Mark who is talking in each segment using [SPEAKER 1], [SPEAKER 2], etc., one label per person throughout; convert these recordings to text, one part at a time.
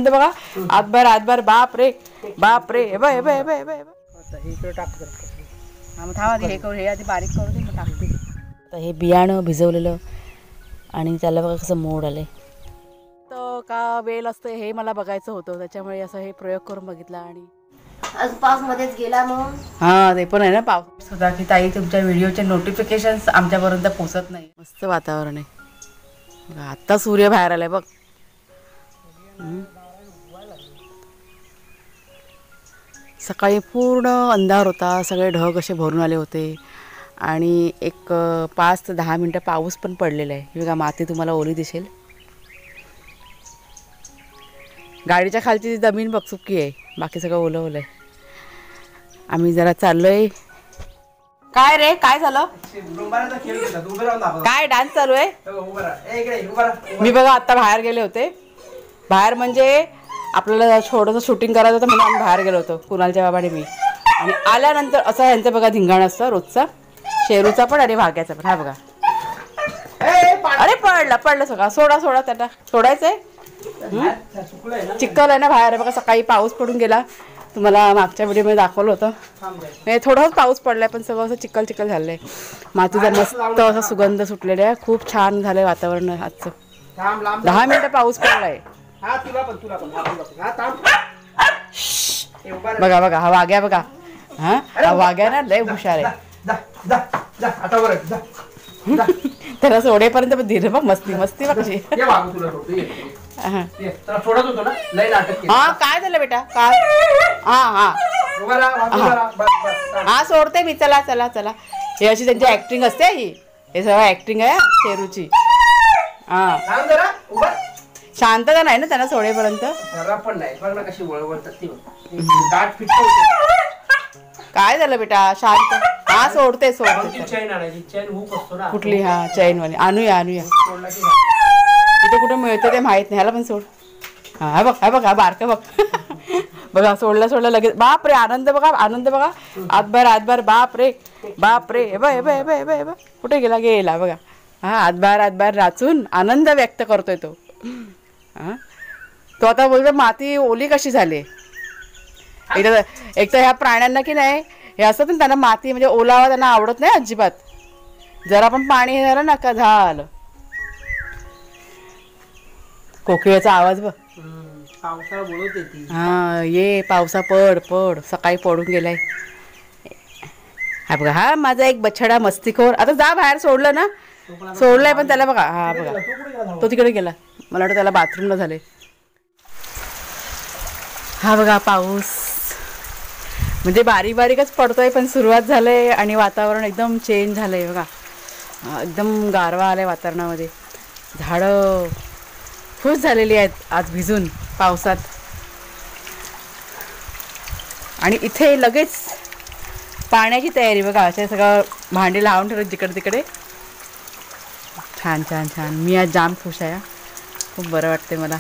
[SPEAKER 1] बघा आतबार बाप रे हे बघ हे बघ हे बघ हे बघ इकडे टाकतो. मग थांबा हे करू, हे आधी बारीक करू दे, मग टाकते. तर हे बियाणं भिजवलेलं आणि त्याला बघा कसं मोड आले. तर का वेल असतं हे मला बघायचं होतं, त्याच्यामुळे असं हे प्रयोग करून बघितला. आणि
[SPEAKER 2] आज पाऊस मध्येच गेला मग.
[SPEAKER 1] हां ते पण आहे ना, पाऊस सुद्धा की ताई तुमच्या व्हिडिओचे नोटिफिकेशन्स आमच्यापर्यंत पोचत नाही. मस्त वातावरण आहे. आत्ता सूर्य बाहेर आलाय बघ. सकाळी पूर्ण अंधार होता, सगळे ढग असे भरून आले होते आणि एक 5 ते 10 मिनटं पाऊस पण पडलेला आहे. हे बघा माती तुम्हाला ओली दिसेल. गाडीच्या खालची जमीन बघ सुकी आहे, बाकी सगळं ओलं ओलं आहे. आम्ही जरा चाललोय. काय रे काय झालं? काय डान्स चालू आहे? मी बघा आता बाहेर गेले होते. बाहेर म्हणजे आपल्याला छोटंसं शूटिंग करायचं होतं म्हणून आम्ही बाहेर गेलो होतो, कुणालच्या बाबा आणि मी. आणि आल्यानंतर असं यांचं बघा धिंगाणा असतं रोजचा, शेरूचा पण आणि भाग्याचा पण. हा बघा अरे पडलं सगळं. सोडा त्याला सोडायचंय. चिखल आहे ना बाहेर बघा. सकाळी पाऊस पडून गेला, तुम्हाला मागच्या व्हिडिओमध्ये दाखवलं होतं. म्हणजे थोडाच पाऊस पडलाय पण सगळं असं चिखल झालंय. मातीचा मस्त असा सुगंध सुटलेला आहे. खूप छान झालंय वातावरण आजचं. 10 मिनिटं पाऊस पडलाय. बघा हा वाघ्या बघा. हा वाघ्या ना लय हुशार आहे. त्याला सोडेपर्यंत धीर बघ. मस्ती बघ. हा काय झालं बेटा काय? हा सोडते मी. चला हे अशी त्यांची ऍक्टिंग असते. हे सगळं ऍक्टिंग आहे शेरूची. हा शांतता नाही ना त्यांना सोडेपर्यंत. काय झालं बेटा शांत. हा सोडते कुठली? हा चैन वाली आणूया. इथे कुठे मिळतं ते माहित नाही. ह्याला पण सोड. हा बघ हा बारका बघ. बघा सोडला लगेच. बाप रे आनंद बघा. आतबार बाप रे हे बघ कुठे गेला बघा. हा आतबार नाचून आनंद व्यक्त करतोय तो. तो आता बोलतो माती ओली कशी झाली. एक तर ह्या प्राण्यांना की नाही हे असतं ना, त्यांना माती म्हणजे ओलावा त्यांना आवडत नाही अजिबात. जरा पण पाणी हे झालं ना का झालं. कोकिळेचा आवाज बघ.
[SPEAKER 2] पावसाळा बोलत येते.
[SPEAKER 1] हा ये पावसा पड सकाळी पडून गेलाय. हा बघा हा माझा एक बछडा मस्तीखोर. आता जा बाहेर. सोडलं ना सोडलंय पण त्याला बघा. हा बघा तो तिकडे गेला. मला वाटतं त्याला बाथरूमला झाले. हा बघा पाऊस म्हणजे बारीकच पडतोय पण सुरुवात झालंय आणि वातावरण एकदम चेंज झालंय बघा. एकदम गारवा आलाय वातावरणामध्ये. झाडं खुश झालेली आहेत आज भिजून पावसात. आणि इथे लगेच पाण्याची तयारी बघा. असे सगळं भांडी लावून ठेवलं जिकडे तिकडे. छान. मी आज जाम खुश आहे. खूप बरं वाटते मला.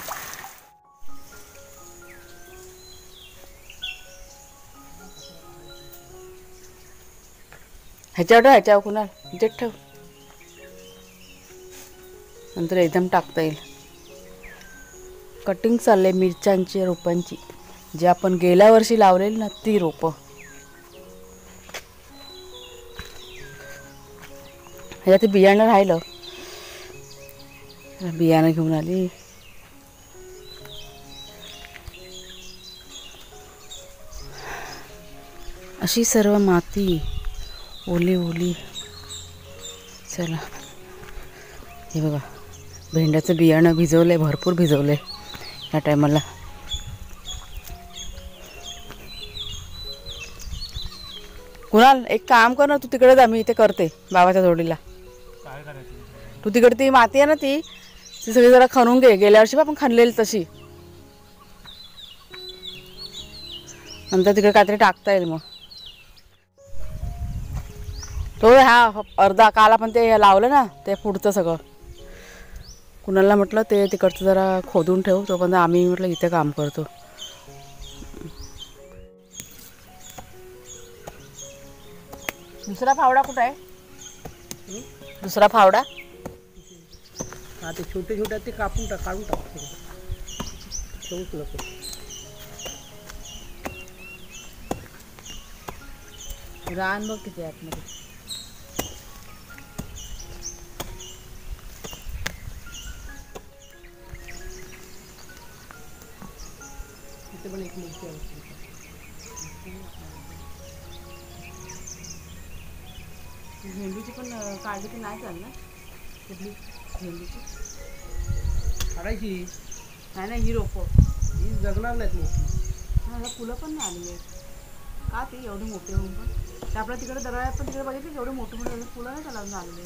[SPEAKER 1] ह्याच्यावर कुणाल हिच्यात ठेव. नंतर एकदम टाकता येईल. कटिंग चाललंय मिरच्यांची रोपांची, जी आपण गेल्या वर्षी लावलेली ना ती रोपं. ह्याच्यात बियाणं राहिलं, बियाणं घेऊन आली. अशी सर्व माती ओली. चला हे बघा भेंड्याचं बियाणं भिजवलंय, भरपूर भिजवलंय या टायमाला. कुणाल एक काम कर ना, तू तिकडे जा, मी इथे करते बाबाच्या जोडीला. तू तिकडे ती माती आहे ना ती सगळी जरा खणून घे. गेल्या वर्षी आपण खणलेली तशी. नंतर तिकडे काहीतरी टाकता येईल. मग तो हा अर्धा काल आपण ते लावलं ना ते पुढचं सगळं. कुणाला म्हटलं ते तिकडचं जरा खोदून ठेव, तोपर्यंत आम्ही म्हटलं इथे काम करतो. दुसरा फावडा कुठं आहे? दुसरा फावडा
[SPEAKER 2] ते छोटे ते काढून टाक. ठेवूच नको.
[SPEAKER 1] रान बघ किती आतमध्ये.
[SPEAKER 2] इथे पण एक मूर्ती आहे.
[SPEAKER 1] झेंडूची पण काळजी की नाही चालणार. कुठली झेंडूची
[SPEAKER 2] काढायची
[SPEAKER 1] नाही ना, ही रोपं
[SPEAKER 2] ही जगणार नाहीत मोठी.
[SPEAKER 1] मला फुलं पण नाही आली आहेत का ते एवढे मोठे होऊन पण. ते आपल्या तिकडे दरवाळ्यात पण तिकडे बघितले एवढे मोठे मोठे फुलं नाही त्याला अजून आलेले.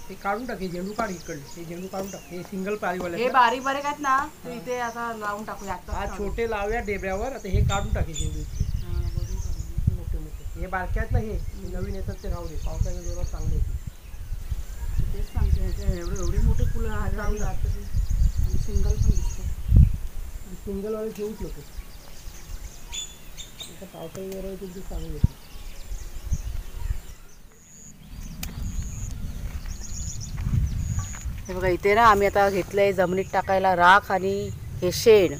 [SPEAKER 2] हे काढून टाक. हे झेंडू काढ इकडे. हे झेंडू काढून टाक. हे सिंगल पारीवाले
[SPEAKER 1] हे बारीक बारीक आहेत ना, ते इथे आता लावून टाकूया.
[SPEAKER 2] हा छोटे लावूया डेब्यावर. आता हे काढून टाके झेंडू. मोठे मोठे हे बारके आहेत ना. हे नवीन येतात ते राहू दे. पावसाच्या जोरात चांगले येते.
[SPEAKER 1] तेच सांगते एवढे मोठे फुलं आणि सिंगल पण दिसते.
[SPEAKER 2] सिंगलवाले ठेवूच नको. आता पावसाच्या जोरात ते चांगले येते.
[SPEAKER 1] हे बघा इथे ना आम्ही आता घेतलंय जमिनीत टाकायला राख आणि हे शेण.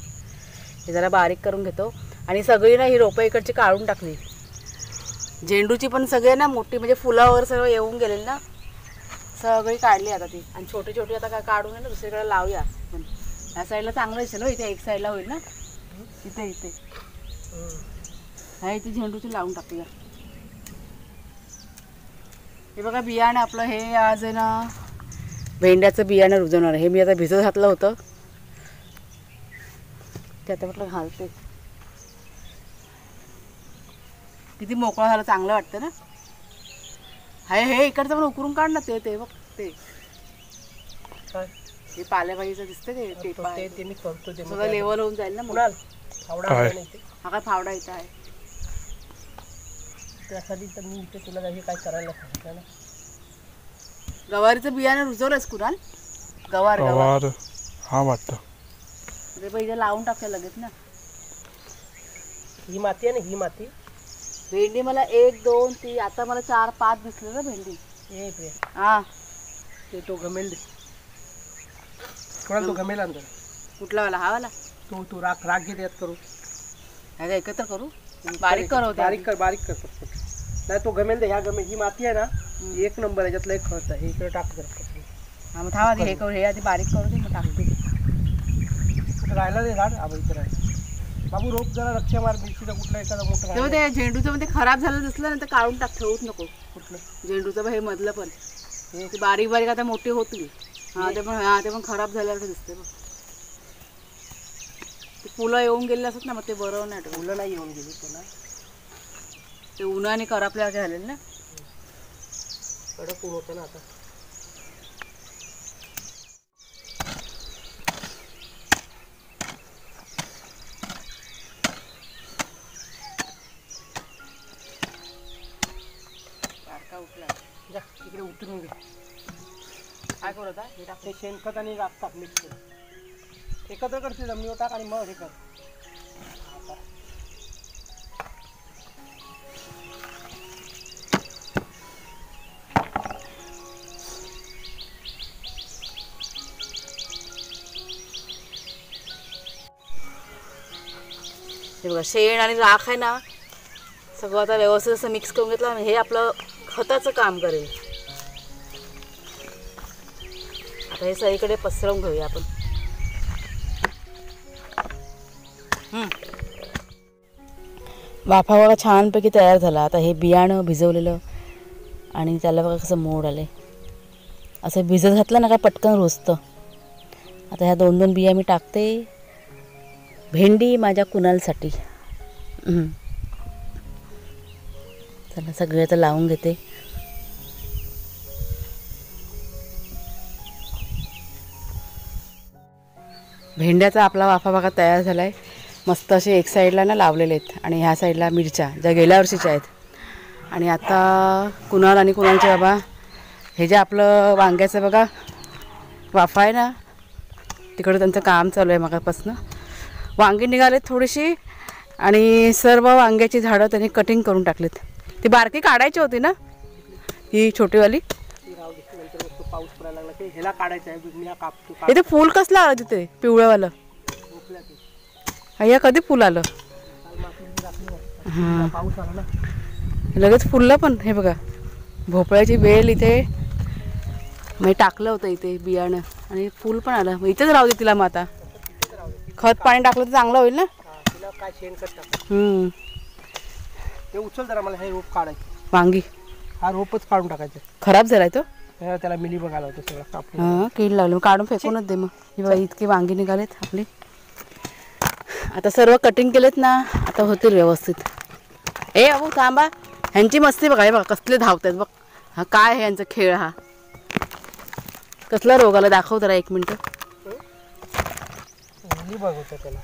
[SPEAKER 1] हे जरा बारीक करून घेतो आणि सगळी ना ही रोपं इकडची काढून टाकली. झेंडूची पण सगळे ना मोठी म्हणजे फुलावर सगळं येऊन गेलेली ना, सगळी काढली आता ती. आणि छोटी छोटी आता काय काढून आहे ना दुसरीकडे लावूया. पण या साईडला चांगलं दिसेल. इथे एक साईडला होईल ना. इथे इथे हा इथे झेंडूची लावून टाकूया. हे बघा बियाणं आपलं हे आज आहे ना भेंड्याचं बियाणं रुजवणार. हे मी आता भिजत घातलं होतं ते आता म्हटलं घालते. किती मोकळं झालं, चांगलं वाटतं ना. हे इकडचं पण उकरून काढ ना. ते बघ ते हे पालेभाजीचं दिसतं ते
[SPEAKER 2] मी करतो. ते
[SPEAKER 1] सगळं लेवल होऊन जाईल ना.
[SPEAKER 2] कुणाल फावडा नाही ते.
[SPEAKER 1] हा काय फावडा इथं आहे.
[SPEAKER 2] त्यासाठी तर मी इथे तुला काही काय करायला सांगितलं ना.
[SPEAKER 1] गवारीचं बियाणं रुजवलंच कुणाल. गवार
[SPEAKER 3] हा वाटतं
[SPEAKER 1] ते पहिलं लावून टाकलं लगेच ना.
[SPEAKER 2] ही माती आहे ना. ही माती
[SPEAKER 1] भेंडी मला 1 2 3 आता मला 4 5 दिसले ना भेंडी.
[SPEAKER 2] एक रे.
[SPEAKER 1] हा
[SPEAKER 2] ते तो गमेल कोणाला तो गमेल अंदर.
[SPEAKER 1] कुठला वाला हा वाला.
[SPEAKER 2] तो राख घे त्यात करू.
[SPEAKER 1] ह्याचा एकत्र करू. बारीक करू.
[SPEAKER 2] बारीक कर पटपट. नाही तो गमेल दे. ह्या गमेल ही माती आहे ना. एक नंबर याच्यातला एक खत आहे. हे इकडे टाक जरा.
[SPEAKER 1] हा मग थांबा हे करू. हे आधी बारीक करू दे मग टाकते.
[SPEAKER 2] राहिला ते झाड आबा इथं राहिलं. बाबू रोप जरा रक्षा मार. मिरचीचा कुठला एखादा मोठा
[SPEAKER 1] तेव्हा ते झेंडूचं मध्ये खराब झालं दिसलं ना तर काढून टाक. ठेवूच नको.
[SPEAKER 2] कुठलं
[SPEAKER 1] झेंडूचं हे मधलं पण ते बारीक बारीक आता मोठी होती. हा ते पण खराब झाल्यावर दिसते बघ. ते फुलं येऊन गेले असत ना मग ते बरं नाही.
[SPEAKER 2] फुलं नाही येऊन गेली त्याला.
[SPEAKER 1] ते उन्हाने करापल्यासारखे झालेलं ना.
[SPEAKER 2] कडक ऊन होतं ना आता. जा तिकडे उतरून घे.
[SPEAKER 1] काय करू आता हे टाक.
[SPEAKER 2] ते शेणखत आणि राख टाक मिक्स करून एकत्र करते जमिनीवर टाक आणि मग हे कर.
[SPEAKER 1] हे बघा शेण आणि राख आहे ना सगळं आता व्यवस्थित असं मिक्स करून घेतलं आणि हे आपलं खताचं काम करेल. आता हे सगळीकडे पसरवून घेऊया आपण. वाफा बघा छानपैकी तयार झाला. आता हे बियाणं भिजवलेलं आणि त्याला बघा कसं मोड आले. असं भिजत घातलं ना काय पटकन रुजतं. आता ह्या 2-2 बिया मी टाकते. भेंडी माझ्या कुणालसाठी. चला सगळे आता लावून घेते. भेंड्याचा आपला वाफा बघा तयार झाला आहे. मस्त असे एक साईडला ना लावलेले आहेत आणि ह्या साईडला मिरच्या ज्या गेल्या वर्षीच्या आहेत. आणि आता कुणाल आणि कुणालचे बाबा हे जे आपलं वांग्याचं बघा वाफा आहे ना तिकडं त्यांचं काम चालू आहे मगापासून. वांगी निघालेत थोडीशी आणि सर्व वांग्याची झाडं त्यांनी कटिंग करून टाकलीत. ती बारकी काढायची होती ना ही छोटीवाली.
[SPEAKER 2] पाऊस पडायला लागला ह्याला काढायचं आहे मी कापतो
[SPEAKER 1] इथे फुल कसलं आलं तिथे पिवळ्यावालं? अय्या कधी फुल आलं? हां
[SPEAKER 2] पाऊस आला ना
[SPEAKER 1] लगेच फुललं पण. हे बघा भोपळ्याची वेल इथे मी टाकलं होतं इथे बियाणं आणि फुल पण आलं. मग इथेच राहू दे तिला. मग आता खत पाणी टाकलं तर चांगलं होईल ना.
[SPEAKER 2] तिला काय शेणखत टाक. ते उचल जरा मला हे रोप काढायचं.
[SPEAKER 1] वांगी
[SPEAKER 2] हा रोपच काढून टाकायचं.
[SPEAKER 1] खराब झालाय तो.
[SPEAKER 2] त्याला मिली बघायला होतं सगळं कापून.
[SPEAKER 1] हां कीड लागली. मग काढून फेकूनच दे. मग हे बघा इतके वांगी निघालेत आपली. आता सर्व कटिंग केलेत ना आता होतील व्यवस्थित. ए अबू थांबा. ह्यांची मस्ती बघा. हे बघा कसले धावतात बघ. हा काय आहे यांचा खेळ? हा कसला रोग आला दाखव जरा 1 मिनिट.
[SPEAKER 2] मिली बघ होतं त्याला.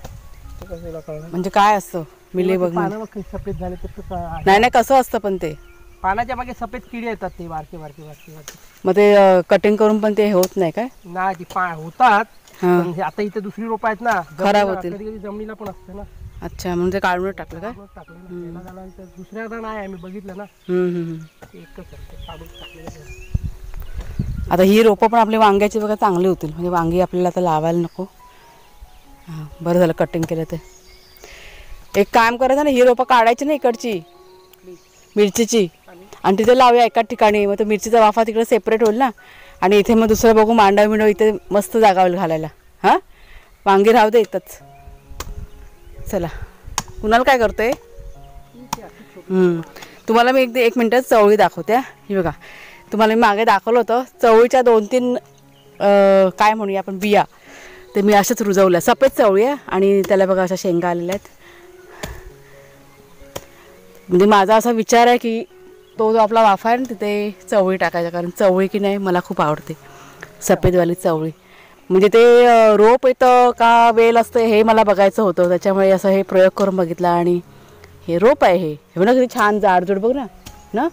[SPEAKER 2] ते कसं तुला कळलं?
[SPEAKER 1] म्हणजे काय असतं मिली बघ?
[SPEAKER 2] पानं बघ सफेद झाले तर
[SPEAKER 1] नाही नाही कसं असतं पण ते?
[SPEAKER 2] पानाच्या मागे सफेद किडे येतात ते बारके बारके बारके बारके.
[SPEAKER 1] मग ते कटिंग करून पण ते होत नाही काय?
[SPEAKER 2] ना ती होतात
[SPEAKER 1] हां
[SPEAKER 2] पण आता इथे दुसरी रोप आहेत ना
[SPEAKER 1] खराब होतील.
[SPEAKER 2] कधी कधी जमिनीला पण असते ना.
[SPEAKER 1] अच्छा म्हणून ते काढून टाकलं काय?
[SPEAKER 2] टाकलं ना त्याला झाल्यानंतर दुसऱ्यादा नाही आम्ही बघितलं ना एकच आहे ते काढून टाकलेलं.
[SPEAKER 1] आता ही रोपं पण आपली वांग्याची बघा चांगली होतील. म्हणजे वांगी आपल्याला आता लावायला नको. हां बरं झालं कटिंग केलं ते. एक काम करायचं ना ही रोपं काढायची ना इकडची मिरचीची आणि तिथे लावूया एकाच ठिकाणी. मग तो मिरचीचा वाफा तिकडे सेपरेट होईल ना आणि इथे मग दुसरं बघू मांडव मिंडव इथे मस्त जागा होईल घालायला. हां वांगी राहू दे इथंच. चला कुणाला काय करतोय? तुम्हाला मी एक मिनटात चवळी दाखवते. ही बघा तुम्हाला मी मागे दाखवलं होतं चवळीच्या 2-3 काय म्हणूया आपण बिया ते मी अशाच रुजवल्या. सफेद चवळी आहे आणि त्याला बघा अशा शेंगा आलेल्या आहेत. म्हणजे माझा असा विचार आहे की तो जो आपला वाफा आहे ना तिथे चवळी टाकायचा. कारण चवळी की नाही मला खूप आवडते सफेदवाली चवळी. म्हणजे ते रोप येतं का वेल असतं हे मला बघायचं होतं. त्याच्यामुळे असं हे प्रयोग करून बघितला आणि हे रोप आहे. हे बघ ना किती छान जाडजूड बघ ना ना.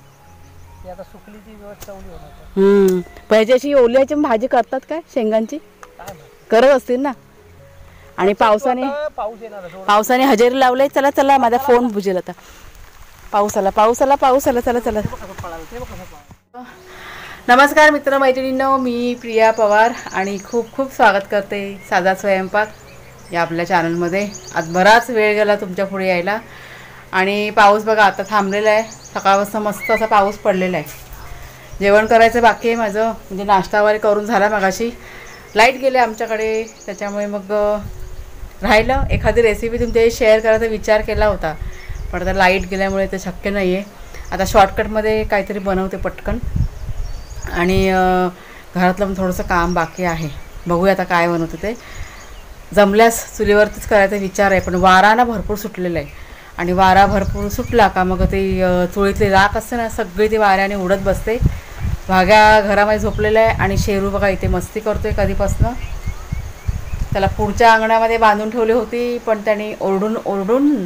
[SPEAKER 2] आता सुकलीची व्यवस्था होणार.
[SPEAKER 1] पण ह्याची ओल्याची भाजी करतात काय शेंगांची? करत असतील ना. आणि पावसाने हजेरी लावले. चला चला माझा फोन बुजेल आता. पाऊस आला पाऊस आला पाऊस आला. चला चला. नमस्कार मित्र मैत्रिणींनो मी प्रिया पवार आणि खूप खूप स्वागत करते साधा स्वयंपाक या आपल्या चॅनलमध्ये. आज बराच वेळ गेला तुमच्या पुढे यायला आणि पाऊस बघा आता थांबलेला आहे. सकाळपासून मस्त असा पाऊस पडलेला आहे. जेवण करायचं बाकी आहे माझं. म्हणजे नाश्ता वगैरे करून झाला मगाशी. लाईट गेले आमच्याकडे त्याच्यामुळे मग राहिलं एखादी रेसिपी तुमच्याशी शेअर करायचा विचार केला होता पण आता लाईट गेल्यामुळे ते शक्य नाही आहे. आता शॉर्टकटमध्ये काहीतरी बनवते पटकन आणि घरातलं पण थोडंसं काम बाकी आहे. बघूया आता काय बनवते ते. जमल्यास चुलीवरतीच करायचा विचार आहे पण वारा ना भरपूर सुटलेला आहे आणि वारा भरपूर सुटला का मग ते चुलीतली राख असते ना सगळी ती वाऱ्याने उडत बसते. भाग्या घरामध्ये झोपलेला आहे आणि शेरू बघा इथे मस्ती करतोय कधीपासनं. त्याला पुढच्या अंगणामध्ये बांधून ठेवली होती पण त्याने ओरडून ओरडून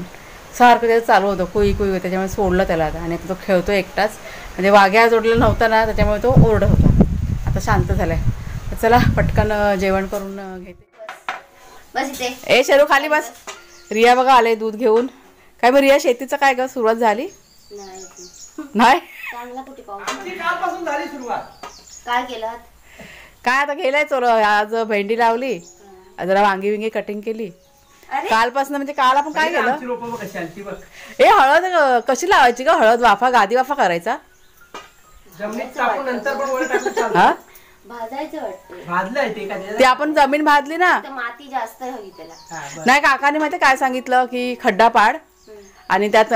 [SPEAKER 1] सारखं त्याचं चालू होतं कुई कुई. त्याच्यामुळे सोडलं त्याला आता आणि आता तो खेळतो एकटाच. म्हणजे वाघ्या जोडलेला नव्हता ना त्याच्यामुळे तो ओरडत होता. आता शांत झाला आहे. तर चला पटकन जेवण करून घेते. ए शेरू खाली बस. रिया बघा आले दूध घेऊन. काय मग रिया शेतीचं काय ग सुरुवात झाली? नाही
[SPEAKER 2] कालपासून झाली सुरुवात.
[SPEAKER 4] काय केलं?
[SPEAKER 1] काय आता गेलाय चलो. आज भेंडी लावली जरा वांगी विंगी कटिंग केली. कालपासून म्हणजे काल आपण काय केलं? ए हळद कशी लावायची ग? हळद वाफा गादी वाफा करायचा. हा
[SPEAKER 4] भाजायचं वाटतं.
[SPEAKER 2] भाजलंय
[SPEAKER 1] ते आपण जमीन भाजली ना
[SPEAKER 4] माती जास्त हवी त्याला.
[SPEAKER 1] नाही काकाने माहिती काय सांगितलं की खड्डा पाड आणि त्यात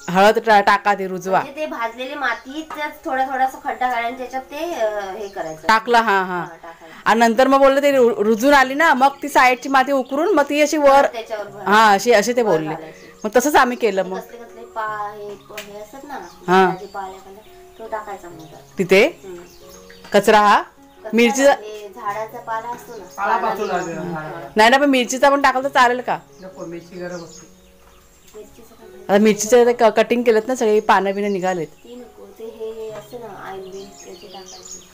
[SPEAKER 1] हळद टाका ते रुजवा.
[SPEAKER 4] ते भाजलेली माती थोडा थोडासा खड्डा काढायला त्याच्यात ते हे करायचं
[SPEAKER 1] टाकला. हा हा आणि नंतर मग बोलले ते रुजून आली ना मग ती साईडची माती उकरून मग ती अशी वर हा अशी असे ते बोलले. मग तसंच आम्ही केलं. मग
[SPEAKER 4] हे असत ना तो टाकायचा
[SPEAKER 1] तिथे कचरा हा मिरची
[SPEAKER 4] झाडाचा पाला असतो ना.
[SPEAKER 1] नाही ना पण मिरचीचा पण टाकलं तर चालेल का?
[SPEAKER 2] मिरची गरम असते.
[SPEAKER 1] आता मिरचीचं कटिंग केलं ना सगळी पानं बिनं निघालेत.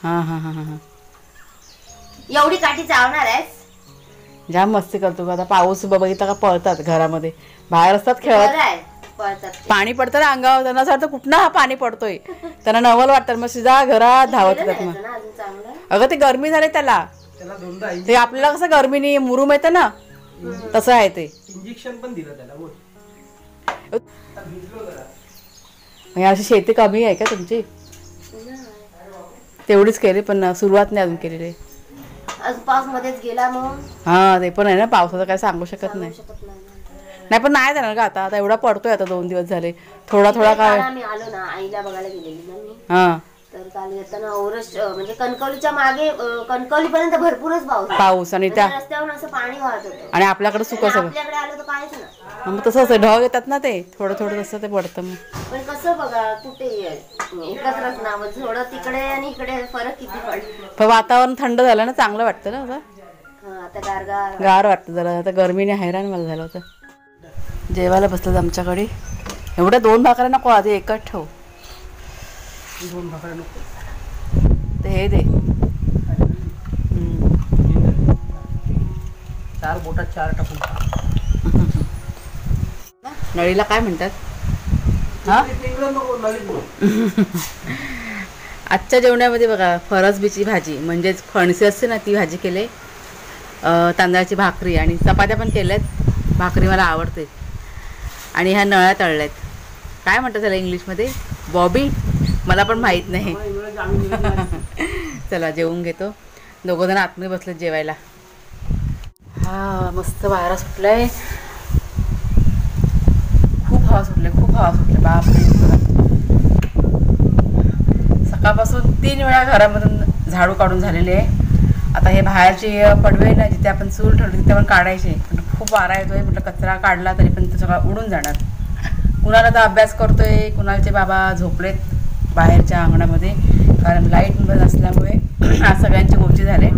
[SPEAKER 1] हा हा हा हा.
[SPEAKER 4] एवढी काठी चावणार आहेस?
[SPEAKER 1] जाम मस्ती करतो. आता पाऊस बघितला का पळतात घरामध्ये बाहेर असतात खेळत. पाणी पडतं ना अंगावर त्यांना असं वाटतं कुठनं हा पाणी पडतोय. त्यांना नवल वाटतं मग सीधा घरात धावत येतात. मग अगं ते गरमी झाले त्याला,
[SPEAKER 2] त्याला दोनदा
[SPEAKER 1] ते आपल्याला कसं गरमीने मुरूम येतं ना तसं आहे ते.
[SPEAKER 2] इंजेक्शन पण दिलं त्याला बोल. आता भिजलो जरा.
[SPEAKER 1] म्हणजे अशी शेती कमी आहे का तुमची? तेवढीच केली पण सुरुवात नाही अजून केलेली.
[SPEAKER 4] आज पाऊस मध्येच गेला मग
[SPEAKER 1] हा ते पण आहे ना, पावसाचं काय सांगू शकत नाही.
[SPEAKER 4] शकत नाही.
[SPEAKER 1] नाही पण नाही जाणार का आता, आता एवढा पडतोय आता 2 दिवस झाले थोडा थोडा
[SPEAKER 4] काल
[SPEAKER 1] काय.
[SPEAKER 4] आम्ही आलो ना, आईला बघायला गेलेली ना मी,
[SPEAKER 1] हा
[SPEAKER 4] तर काल येताना ओरस म्हणजे कणकवलीच्या मागे कणकवली पर्यंत भरपूरच पाऊस होता.
[SPEAKER 1] पाऊस आणि त्या
[SPEAKER 4] म्हणजे रस्त्यावरून असं पाणी वाहत होतं.
[SPEAKER 1] आणि आपल्याकडे सुकं
[SPEAKER 4] आणि
[SPEAKER 1] सगळं.
[SPEAKER 4] आपल्याकडे आलो तर काहीच ना.
[SPEAKER 1] हा, मग तसं असं ढग येतात ना ते थोडं थोडं तसं ते पडतं मग.
[SPEAKER 4] पण कसं बघा कुठे एकत्रच ना, मग थोडं तिकडे आणि इकडे फरक किती पडतो.
[SPEAKER 1] पण वातावरण थंड झालं ना, चांगलं वाटतं ना असं.
[SPEAKER 4] हा आता गारगार
[SPEAKER 1] गार वाटतं जरा. आता गरमीने हैराण मला झालं होतं. जेवायला बसलं आमच्याकडे. एवढ्या 2 भाकऱ्या नको, आधी एकच ठेव.
[SPEAKER 2] 2 भाकऱ्या नको.
[SPEAKER 1] ते हे दे.
[SPEAKER 2] 4 बोटात 4 टाकून.
[SPEAKER 1] नळीला काय म्हणतात? हा
[SPEAKER 2] नको नवीन बोल.
[SPEAKER 1] आजच्या जेवणामध्ये बघा फरसबीची भाजी म्हणजेच फणसी असते ना ती भाजी केली, तांदळाची भाकरी आणि चपात्या पण केल्यात. भाकरी मला आवडते. आणि ह्या नळ्या तळल्यात. काय म्हणतात त्याला इंग्लिशमध्ये? बॉबी? मला पण माहीत नाही. चला जेवून घेतो. 2 जण आतमध्ये बसलेत जेवायला. हा मस्त वारा सुटलाय. खूप हवा सुटले, खूप हवा सुटले बापरे. सकाळपासून 3 वेळा घरामधून झाडू काढून झालेले आहे. आता हे बाहेरचे पडवे ना, जिथे आपण चूल ठेवली तिथे पण काढायचे. खूप वारा येतोय, म्हटलं कचरा काढला तरी पण तो सगळा उडून जाणार. कुणाला तर अभ्यास करतोय, कुणालचे बाबा झोपलेत बाहेरच्या अंगणामध्ये, कारण लाईट नसल्यामुळे आज सगळ्यांचे गोष्टी झाले.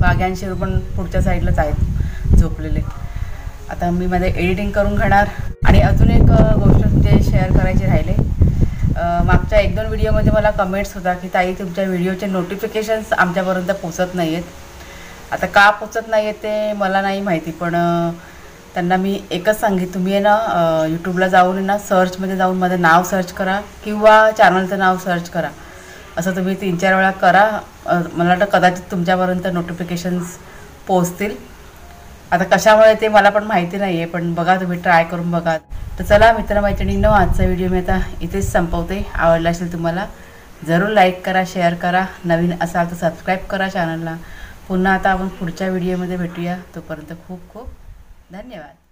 [SPEAKER 1] वाघ्यांशी पण पुढच्या साईडलाच आहेत झोपलेले. आता मी माझे एडिटिंग करून घेणार. आणि अजून एक गोष्ट तुमचे शेअर करायची राहिले. मागच्या 1-2 व्हिडिओमध्ये मला कमेंट्स होता की ताई तुमच्या व्हिडिओचे नोटिफिकेशन्स आमच्यापर्यंत पोचत नाही आहेत. आता का पोचत नाही आहेत ते मला नाही माहिती, पण त्यांना मी एकच सांगितलं, तुम्ही आहे ना यूट्यूबला जाऊन आहे ना सर्चमध्ये जाऊन माझं नाव सर्च करा किंवा चॅनलचं नाव सर्च करा. असं तुम्ही 3-4 वेळा करा. मला वाटतं कदाचित तुमच्यापर्यंत नोटिफिकेशन्स पोचतील. आता कशामुळे ते मला पण माहिती नाही आहे, पण बघा तुम्ही ट्राय करून बघा. तर चला मित्रमैत्रिणींनो, आजचा व्हिडिओ मी आता इथेच संपवते. आवडला असेल तुम्हाला जरूर लाईक करा, शेअर करा. नवीन असाल तर सबस्क्राईब करा चॅनलला. पुन्हा आता आपण पुढच्या व्हिडिओमध्ये भेटूया. तोपर्यंत खूप खूप धन्यवाद.